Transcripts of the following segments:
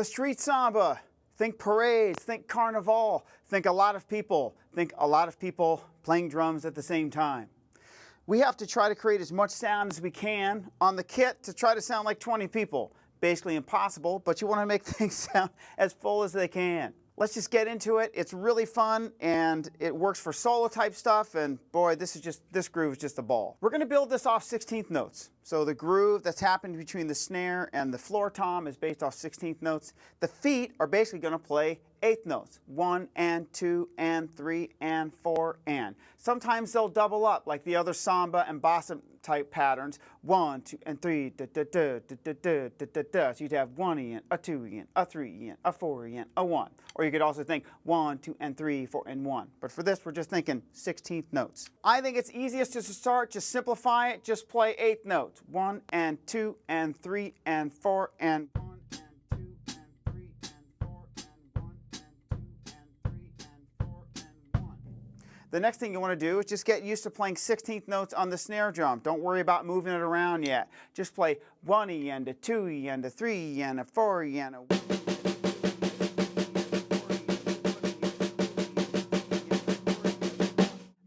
The street samba. Think parades, think carnival, think a lot of people playing drums at the same time. We have to try to create as much sound as we can on the kit to try to sound like 20 people. Basically impossible, but you want to make things sound as full as they can. Let's just get into it. It's really fun and it works for solo type stuff, and boy, this groove is just a ball. We're going to build this off 16th notes. So the groove that's happening between the snare and the floor tom is based off 16th notes. The feet are basically going to play 8th notes. 1 and 2 and 3 and 4 and. Sometimes they'll double up like the other samba and bossa type patterns. 1, 2 and 3 da da da da da da da da da. So you'd have 1 and a 2 and a 3 and a 4 and a 1. Or you could also think 1, 2 and 3, 4 and 1. But for this we're just thinking 16th notes. I think it's easiest just to start, just simplify it, just play 8th notes. 1 and 2 and 3 and 4 and 1 and 2 and 3 and 4 and 1 and 2 and 3 and 4 and 1. The next thing you want to do is just get used to playing 16th notes on the snare drum. Don't worry about moving it around yet. Just play 1E and a 2E and a 3E and a 4E and a 1.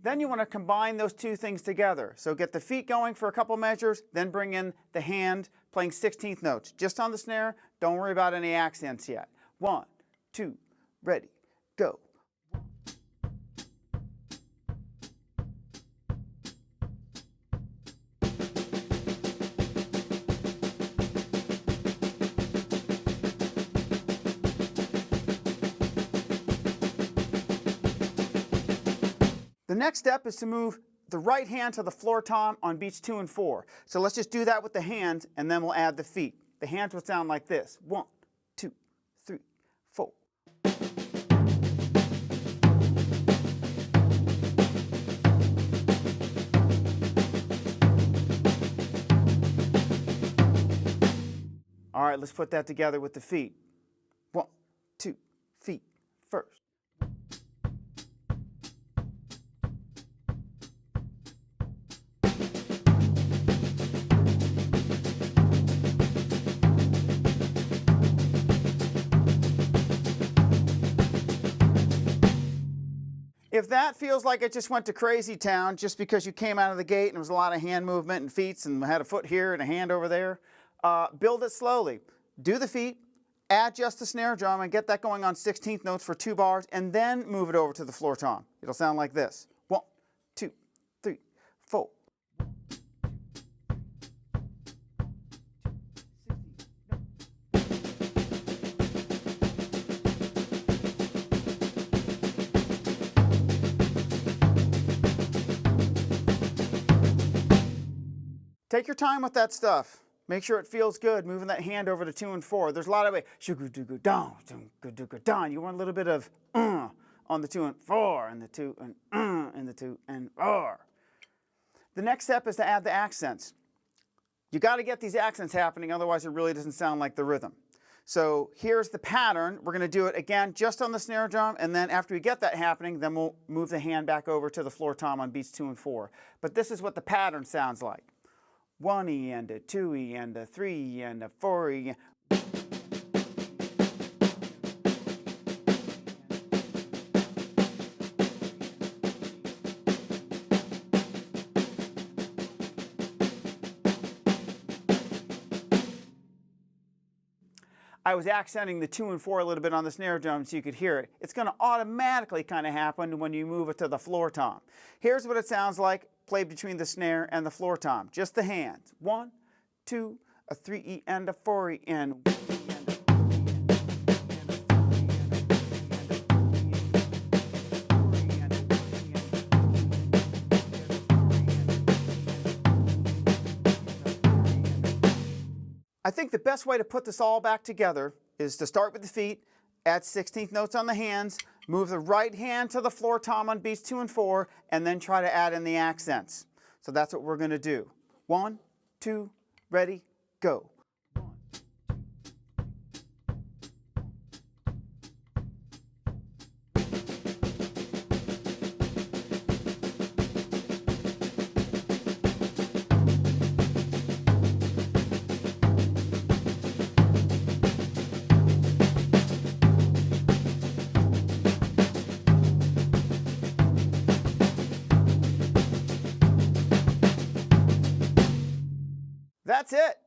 Then you want to combine those two things together. So get the feet going for a couple measures, then bring in the hand playing 16th notes. Just on the snare, don't worry about any accents yet. 1, 2, ready, go. The next step is to move the right hand to the floor tom on beats 2 and 4. So let's just do that with the hand and then we'll add the feet. The hands would sound like this. 1, 2, 3, 4. All right, let's put that together with the feet. 1, 2, feet first. If that feels like it just went to crazy town just because you came out of the gate and there was a lot of hand movement and feet and had a foot here and a hand over there, build it slowly. Do the feet, add just the snare drum and get that going on 16th notes for 2 bars and then move it over to the floor tom. It'll sound like this. 1, 2, 3, 4. Take your time with that stuff. Make sure it feels good, moving that hand over to 2 and 4. There's a lot of it. You want a little bit of on the 2 and 4, and the 2 and the 2 and 4. The next step is to add the accents. You got to get these accents happening, otherwise it really doesn't sound like the rhythm. So here's the pattern. We're going to do it again just on the snare drum, and then after we get that happening, then we'll move the hand back over to the floor tom on beats 2 and 4. But this is what the pattern sounds like. 1E and a 2E and a 3E and a 4E. I was accenting the 2 and 4 a little bit on the snare drum so you could hear it. It's going to automatically kind of happen when you move it to the floor tom. Here's what it sounds like played between the snare and the floor tom. Just the hands. 1, 2, a 3E and a 4E and I think the best way to put this all back together is to start with the feet, add 16th notes on the hands, move the right hand to the floor tom on beats 2 and 4, and then try to add in the accents. So that's what we're going to do. 1, 2, ready, go. That's it.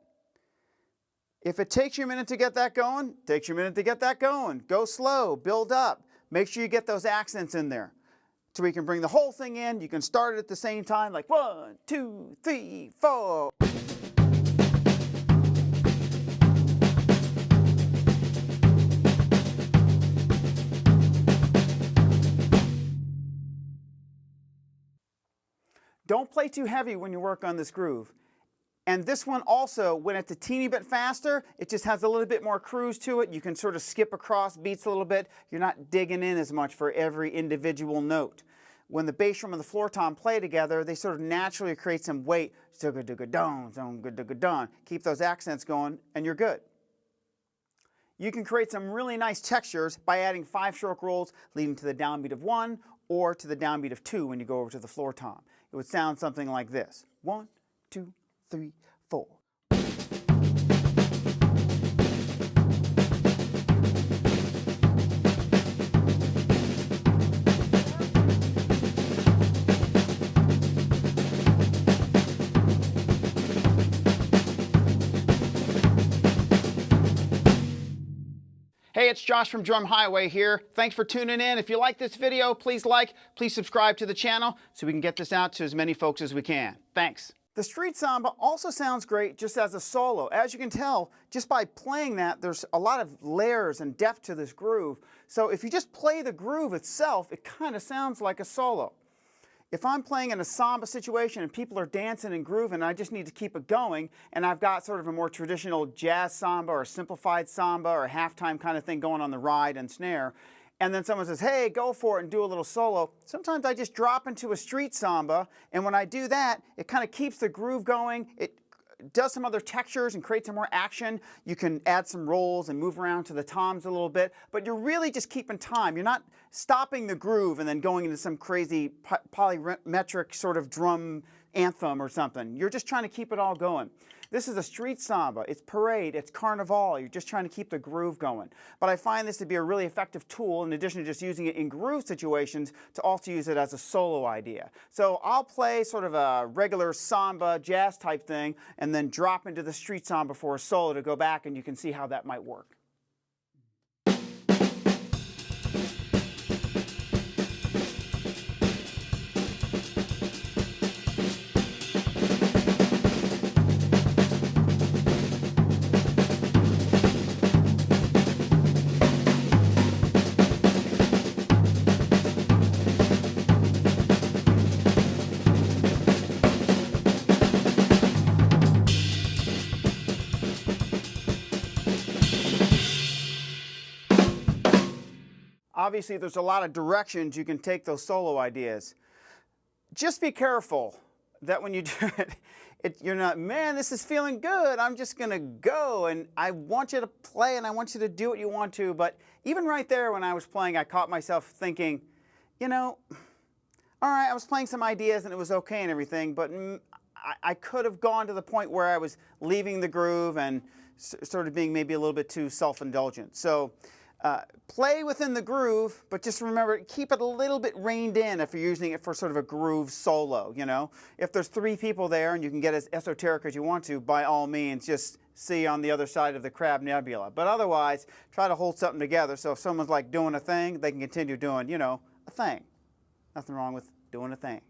If it takes you a minute to get that going, takes you a minute to get that going. Go slow, build up. Make sure you get those accents in there. So we can bring the whole thing in. You can start it at the same time, like 1, 2, 3, 4. Don't play too heavy when you work on this groove. And this one also, when it's a teeny bit faster, it just has a little bit more cruise to it. You can sort of skip across beats a little bit. You're not digging in as much for every individual note. When the bass drum and the floor tom play together, they sort of naturally create some weight. Keep those accents going, and you're good. You can create some really nice textures by adding 5-stroke rolls leading to the downbeat of 1 or to the downbeat of 2 when you go over to the floor tom. It would sound something like this. 1, 2, 3, 4. Hey, it's Josh from Drum Highway here. Thanks for tuning in. If you like this video, please subscribe to the channel so we can get this out to as many folks as we can. Thanks. The street samba also sounds great just as a solo. As you can tell, just by playing that, there's a lot of layers and depth to this groove. So if you just play the groove itself, it kind of sounds like a solo. If I'm playing in a samba situation and people are dancing and grooving, I just need to keep it going, and I've got sort of a more traditional jazz samba or simplified samba or halftime kind of thing going on the ride and snare, and then someone says, hey, go for it and do a little solo. Sometimes I just drop into a street samba, and when I do that, it kind of keeps the groove going. It does some other textures and creates some more action. You can add some rolls and move around to the toms a little bit, but you're really just keeping time. You're not stopping the groove and then going into some crazy polymetric sort of drum anthem or something. You're just trying to keep it all going. This is a street samba. It's parade. It's carnival. You're just trying to keep the groove going. But I find this to be a really effective tool, in addition to just using it in groove situations, to also use it as a solo idea. So I'll play sort of a regular samba jazz type thing and then drop into the street samba for a solo to go back, and you can see how that might work. Obviously, there's a lot of directions you can take those solo ideas. Just be careful that when you do it, you're not, man, this is feeling good. I'm just going to go, and I want you to play, and I want you to do what you want to. But even right there when I was playing, I caught myself thinking, you know, all right, I was playing some ideas, and it was okay and everything, but I could have gone to the point where I was leaving the groove and sort of being maybe a little bit too self-indulgent. So play within the groove, but just remember, keep it a little bit reined in if you're using it for sort of a groove solo, you know. If there's 3 people there and you can get as esoteric as you want to, by all means, just see on the other side of the Crab Nebula. But otherwise, try to hold something together so if someone's like doing a thing, they can continue doing, you know, a thing. Nothing wrong with doing a thing.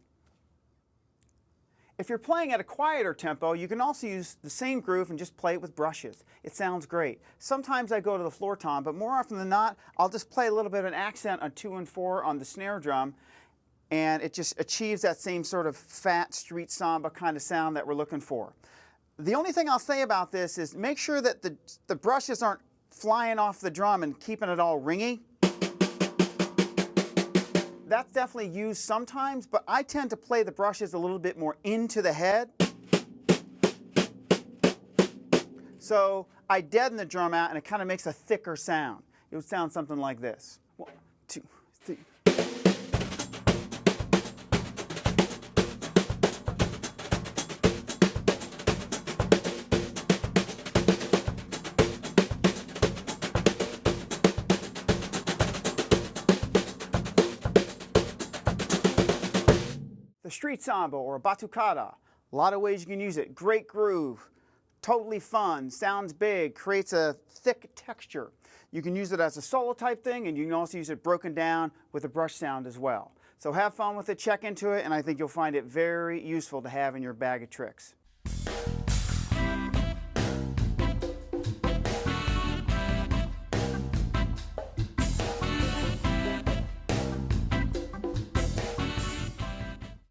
If you're playing at a quieter tempo, you can also use the same groove and just play it with brushes. It sounds great. Sometimes I go to the floor tom, but more often than not, I'll just play a little bit of an accent on 2 and 4 on the snare drum, and it just achieves that same sort of fat street samba kind of sound that we're looking for. The only thing I'll say about this is make sure that the brushes aren't flying off the drum and keeping it all ringy. That's definitely used sometimes, but I tend to play the brushes a little bit more into the head. So I deaden the drum out, and it kind of makes a thicker sound. It would sound something like this. 1, 2, 3. The street samba or batucada, a lot of ways you can use it. Great groove, totally fun, sounds big, creates a thick texture. You can use it as a solo type thing, and you can also use it broken down with a brush sound as well. So have fun with it, check into it, and I think you'll find it very useful to have in your bag of tricks.